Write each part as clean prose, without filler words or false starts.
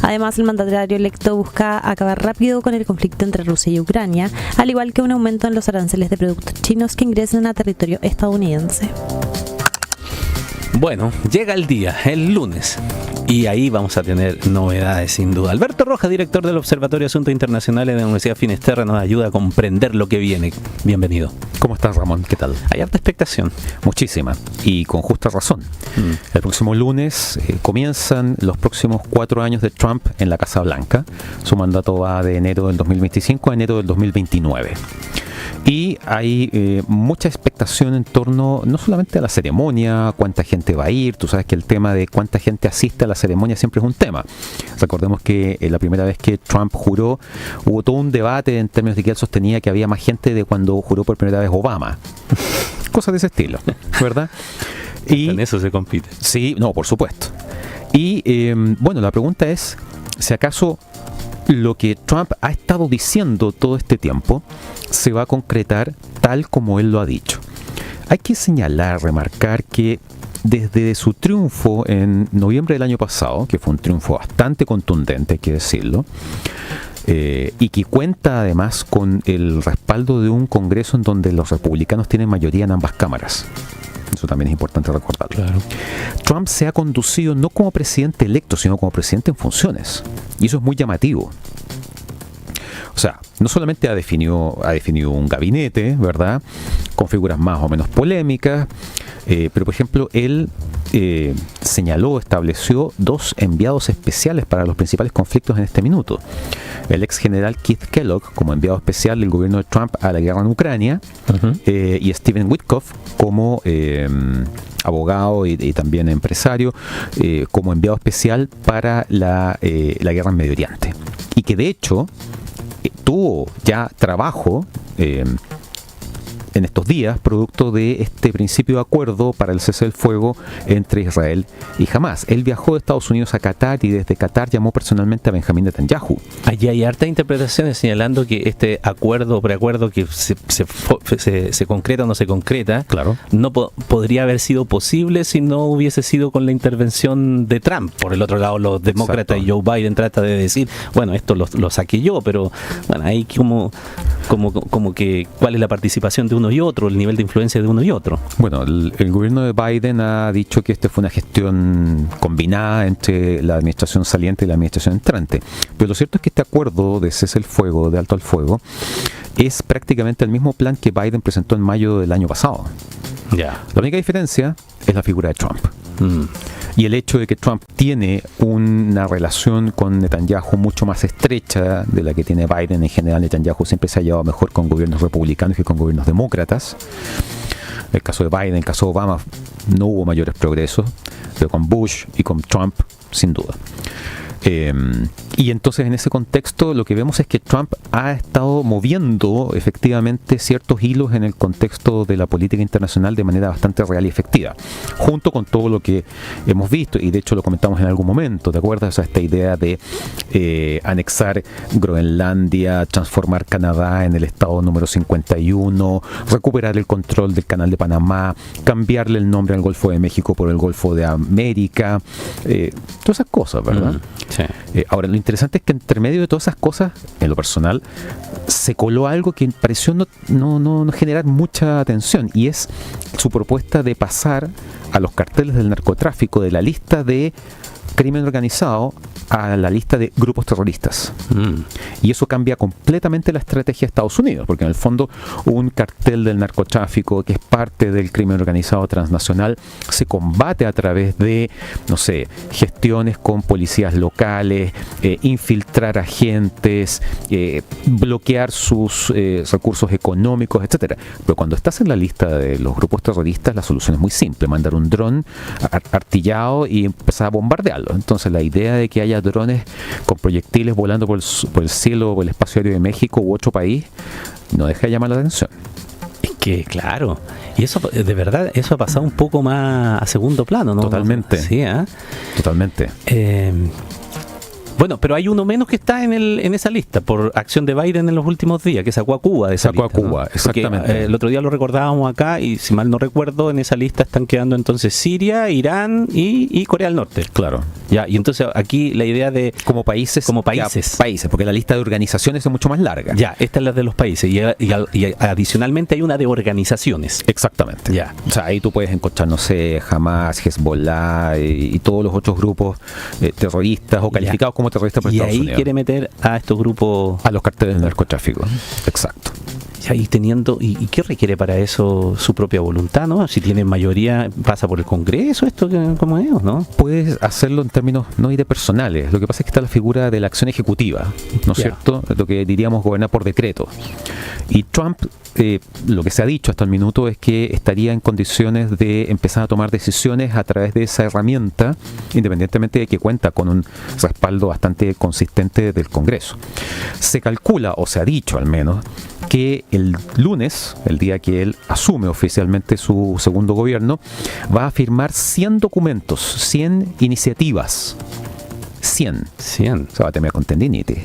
Además, el mandatario electo busca acabar rápido con el conflicto entre Rusia y Ucrania, al igual que un aumento en los aranceles de productos chinos que ingresen a territorio estadounidense. Bueno, llega el día, el lunes, y ahí vamos a tener novedades sin duda. Alberto Rojas, director del Observatorio de Asuntos Internacionales de la Universidad Finisterre, nos ayuda a comprender lo que viene. Bienvenido. ¿Cómo estás, Ramón? ¿Qué tal? Hay harta expectación. Muchísima, y con justa razón. El próximo lunes comienzan los próximos 4 años de Trump en la Casa Blanca. Su mandato va de enero del 2025 a enero del 2029. Y hay mucha expectación en torno no solamente a la ceremonia, cuánta gente va a ir. Tú sabes que el tema de cuánta gente asiste a la ceremonia siempre es un tema. Recordemos que la primera vez que Trump juró, hubo todo un debate en términos de que él sostenía que había más gente de cuando juró por primera vez Obama. Cosas de ese estilo, ¿verdad? Y en eso se compite. Sí, no, por supuesto. Y bueno, la pregunta es si acaso lo que Trump ha estado diciendo todo este tiempo se va a concretar tal como él lo ha dicho. Hay que señalar, remarcar que desde su triunfo en noviembre del año pasado, que fue un triunfo bastante contundente, hay que decirlo, y que cuenta además con el respaldo de un Congreso en donde los republicanos tienen mayoría en ambas cámaras. Eso también es importante recordarlo. Claro. Trump se ha conducido no como presidente electo, sino como presidente en funciones. Y eso es muy llamativo. O sea, no solamente ha definido un gabinete, ¿verdad?, con figuras más o menos polémicas, pero por ejemplo, él estableció 2 enviados especiales para los principales conflictos en este minuto. El ex general Keith Kellogg como enviado especial del gobierno de Trump a la guerra en Ucrania, y Stephen Witkoff como abogado y también empresario, como enviado especial para la guerra en Medio Oriente. Y que de hecho tuvo ya trabajo en estos días, producto de este principio de acuerdo para el cese del fuego entre Israel y Hamás. Él viajó de Estados Unidos a Qatar y desde Qatar llamó personalmente a Benjamín Netanyahu. Allí hay hartas interpretaciones señalando que este acuerdo o preacuerdo que se concreta o no se concreta, claro, no podría haber sido posible si no hubiese sido con la intervención de Trump. Por el otro lado, los demócratas y Joe Biden trata de decir, bueno, esto lo saqué yo, pero bueno, hay como que cuál es la participación de uno y otro, el nivel de influencia de uno y otro. Bueno, el gobierno de Biden ha dicho que esta fue una gestión combinada entre la administración saliente y la administración entrante. Pero lo cierto es que este acuerdo de cese el fuego, de alto al fuego, es prácticamente el mismo plan que Biden presentó en mayo del año pasado. Ya. La única diferencia es la figura de Trump. Y el hecho de que Trump tiene una relación con Netanyahu mucho más estrecha de la que tiene Biden. En general, Netanyahu siempre se ha llevado mejor con gobiernos republicanos que con gobiernos demócratas. El caso de Biden, el caso de Obama, no hubo mayores progresos, pero con Bush y con Trump, sin duda. Y entonces en ese contexto lo que vemos es que Trump ha estado moviendo efectivamente ciertos hilos en el contexto de la política internacional de manera bastante real y efectiva, junto con todo lo que hemos visto, y de hecho lo comentamos en algún momento, ¿te acuerdas? O sea, esta idea de anexar Groenlandia, transformar Canadá en el estado número 51, recuperar el control del canal de Panamá, cambiarle el nombre al Golfo de México por el Golfo de América, todas esas cosas, ¿verdad? Sí. Ahora, lo interesante es que entre medio de todas esas cosas, en lo personal, se coló algo que pareció no generar mucha atención, y es su propuesta de pasar a los carteles del narcotráfico de la lista de crimen organizado a la lista de grupos terroristas. Y eso cambia completamente la estrategia de Estados Unidos, porque en el fondo un cartel del narcotráfico que es parte del crimen organizado transnacional se combate a través de, no sé, gestiones con policías locales, infiltrar agentes, bloquear sus recursos económicos, etcétera. Pero cuando estás en la lista de los grupos terroristas, la solución es muy simple: mandar un dron artillado y empezar a bombardearlo. Entonces la idea de que haya drones con proyectiles volando por el cielo o por el espacio aéreo de México u otro país no deja de llamar la atención. Es que, claro, y eso de verdad, eso ha pasado un poco más a segundo plano, ¿no? Totalmente. Sí, ¿eh? Totalmente. Bueno, pero hay uno menos que está en esa lista por acción de Biden en los últimos días, que sacó a Cuba de esa lista. Sacó a Cuba, ¿no? exactamente. Porque, el otro día lo recordábamos acá y si mal no recuerdo, en esa lista están quedando entonces Siria, Irán y Corea del Norte. Claro. Ya, y entonces aquí la idea de... Como países. Países, porque la lista de organizaciones es mucho más larga. Ya, esta es la de los países y adicionalmente hay una de organizaciones. Exactamente. Ya. O sea, ahí tú puedes encontrar, no sé, Hamas, Hezbollah y todos los otros grupos terroristas o calificados como terroristas por Estados Unidos. Y ahí quiere meter a estos grupos... A los carteles del narcotráfico. Exacto. ¿Y qué requiere para eso su propia voluntad, no? Si tiene mayoría, pasa por el Congreso, esto como es, ¿no? Puedes hacerlo en términos no personales. Lo que pasa es que está la figura de la acción ejecutiva, ¿no es cierto? Lo que diríamos gobernar por decreto. Y Trump, lo que se ha dicho hasta el minuto es que estaría en condiciones de empezar a tomar decisiones a través de esa herramienta, independientemente de que cuenta con un respaldo bastante consistente del Congreso. Se calcula, o se ha dicho al menos, que el lunes, el día que él asume oficialmente su segundo gobierno, va a firmar 100 documentos, 100 iniciativas. 100. Se va a tener con tendinitis.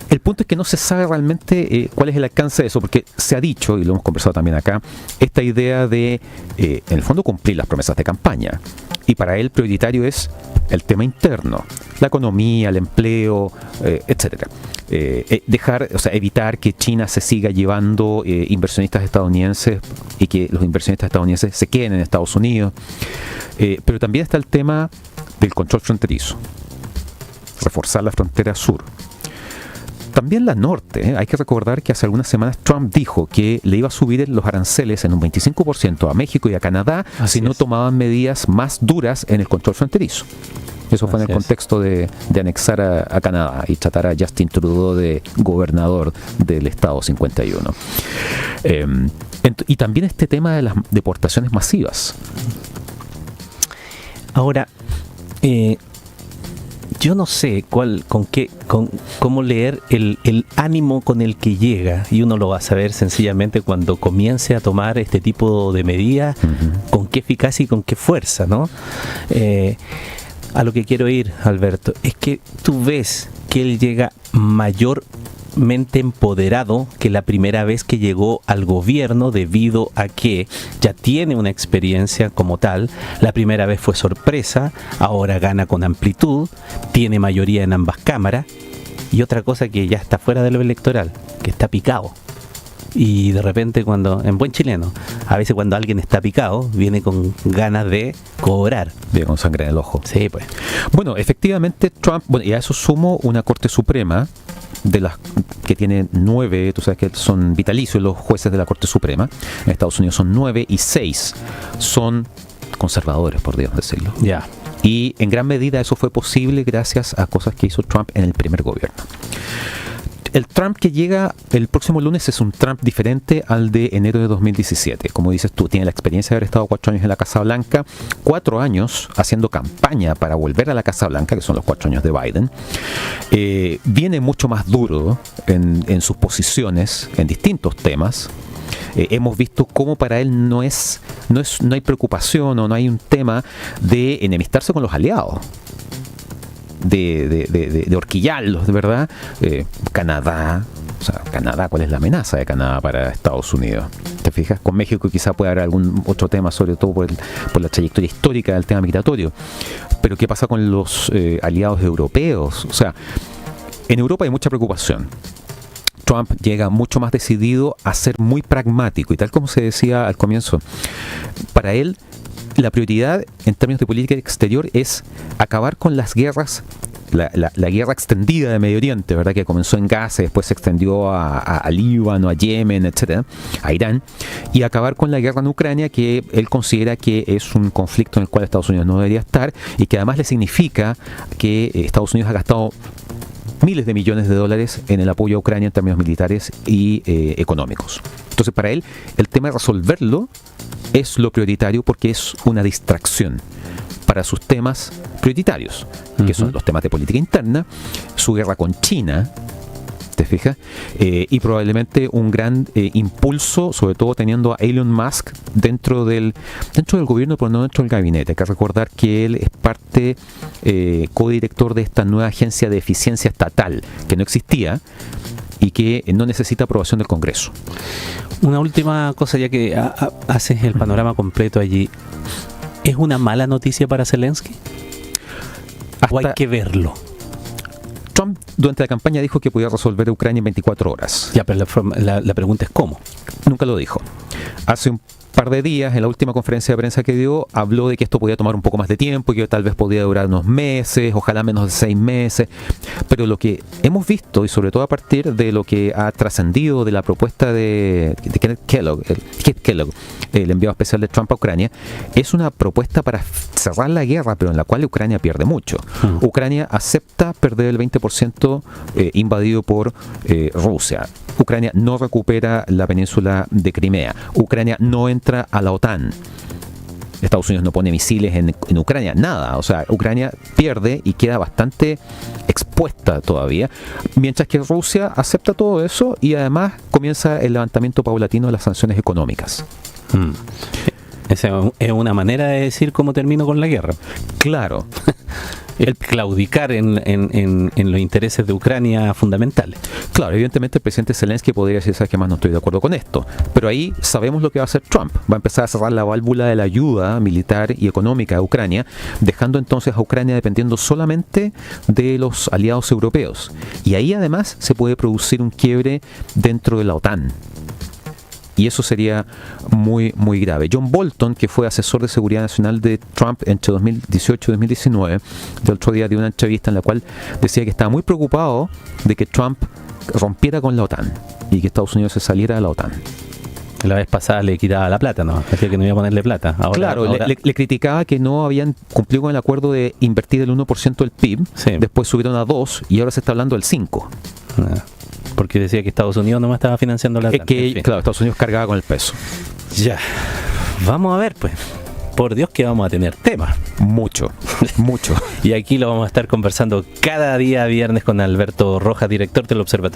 El punto es que no se sabe realmente cuál es el alcance de eso, porque se ha dicho, y lo hemos conversado también acá, esta idea de, en el fondo, cumplir las promesas de campaña. Y para él prioritario es el tema interno, la economía, el empleo, etcétera. Evitar que China se siga llevando inversionistas estadounidenses y que los inversionistas estadounidenses se queden en Estados Unidos. Pero también está el tema del control fronterizo, reforzar la frontera sur. También la norte. Hay que recordar que hace algunas semanas Trump dijo que le iba a subir los aranceles en un 25% a México y a Canadá si no tomaban medidas más duras en el control fronterizo. Eso fue en el contexto de anexar a Canadá y tratar a Justin Trudeau de gobernador del estado 51. Y también este tema de las deportaciones masivas. Ahora, yo no sé cómo leer el ánimo con el que llega, y uno lo va a saber sencillamente cuando comience a tomar este tipo de medidas, con qué eficacia y con qué fuerza, ¿no? A lo que quiero ir, Alberto, es que tú ves que él llega mayormente empoderado que la primera vez que llegó al gobierno, debido a que ya tiene una experiencia como tal. La primera vez fue sorpresa, ahora gana con amplitud, tiene mayoría en ambas cámaras, y otra cosa que ya está fuera de lo electoral, que está picado. Y de repente, en buen chileno, a veces cuando alguien está picado, viene con ganas de cobrar. Viene con sangre en el ojo. Sí, pues. Bueno, efectivamente Trump, y a eso sumo una Corte Suprema, de las que tiene 9, tú sabes que son vitalicios los jueces de la Corte Suprema. En Estados Unidos son 9 y 6 son conservadores, por Dios decirlo. Ya. Y en gran medida eso fue posible gracias a cosas que hizo Trump en el primer gobierno. El Trump que llega el próximo lunes es un Trump diferente al de enero de 2017. Como dices tú, tiene la experiencia de haber estado 4 años en la Casa Blanca, 4 años haciendo campaña para volver a la Casa Blanca, que son los 4 años de Biden. Viene mucho más duro en sus posiciones en distintos temas. Hemos visto cómo para él no hay preocupación o no hay un tema de enemistarse con los aliados. De horquillarlos, de verdad. Canadá, ¿cuál es la amenaza de Canadá para Estados Unidos? ¿Te fijas? Con México quizá puede haber algún otro tema, sobre todo por la trayectoria histórica del tema migratorio. Pero ¿qué pasa con los aliados europeos? O sea, en Europa hay mucha preocupación. Trump llega mucho más decidido a ser muy pragmático, y tal como se decía al comienzo, para él la prioridad en términos de política exterior es acabar con las guerras, la guerra extendida de Medio Oriente, ¿verdad? Que comenzó en Gaza, después se extendió a Líbano, a Yemen, etcétera, a Irán, y acabar con la guerra en Ucrania, que él considera que es un conflicto en el cual Estados Unidos no debería estar, y que además le significa que Estados Unidos ha gastado miles de millones de dólares en el apoyo a Ucrania en términos militares y económicos. Entonces, para él, el tema de resolverlo es lo prioritario, porque es una distracción para sus temas prioritarios, que son los temas de política interna, su guerra con China ¿te fijas? Y probablemente un gran impulso, sobre todo teniendo a Elon Musk dentro del gobierno, pero no dentro del gabinete. Hay que recordar que él es parte codirector de esta nueva agencia de eficiencia estatal, que no existía y que no necesita aprobación del Congreso. Una última cosa, ya que haces el panorama completo allí. ¿Es una mala noticia para Zelensky? ¿O hay que verlo? Trump durante la campaña dijo que podía resolver Ucrania en 24 horas. Ya, pero la pregunta es ¿cómo? Nunca lo dijo. Hace un par de días, en la última conferencia de prensa que dio, habló de que esto podía tomar un poco más de tiempo, que tal vez podía durar unos meses, ojalá menos de 6 meses. Pero lo que hemos visto, y sobre todo a partir de lo que ha trascendido de la propuesta de Keith Kellogg, el enviado especial de Trump a Ucrania, es una propuesta para cerrar la guerra, pero en la cual Ucrania pierde mucho. Ucrania acepta perder el 20% invadido por Rusia. Ucrania no recupera la península de Crimea. Ucrania no entra a la OTAN. Estados Unidos no pone misiles en Ucrania, nada. O sea, Ucrania pierde y queda bastante expuesta todavía, mientras que Rusia acepta todo eso y además comienza el levantamiento paulatino de las sanciones económicas. Esa es una manera de decir cómo termino con la guerra. Claro. El claudicar en los intereses de Ucrania fundamentales. Claro, evidentemente el presidente Zelensky podría decir, ¿sabes qué más? No estoy de acuerdo con esto. Pero ahí sabemos lo que va a hacer Trump. Va a empezar a cerrar la válvula de la ayuda militar y económica a Ucrania, dejando entonces a Ucrania dependiendo solamente de los aliados europeos. Y ahí además se puede producir un quiebre dentro de la OTAN. Y eso sería muy, muy grave. John Bolton, que fue asesor de seguridad nacional de Trump entre 2018 y 2019, el otro día dio una entrevista en la cual decía que estaba muy preocupado de que Trump rompiera con la OTAN y que Estados Unidos se saliera de la OTAN. La vez pasada le quitaba la plata, ¿no? Decía que no iba a ponerle plata. Ahora, le criticaba que no habían cumplido con el acuerdo de invertir el 1% del PIB, sí. Después subieron a 2% y ahora se está hablando del 5%. Porque decía que Estados Unidos no me estaba financiando la OTAN. Claro, Estados Unidos cargaba con el peso. Ya. Vamos a ver, pues. Por Dios que vamos a tener temas. Mucho. Y aquí lo vamos a estar conversando cada día viernes con Alberto Rojas, director del Observatorio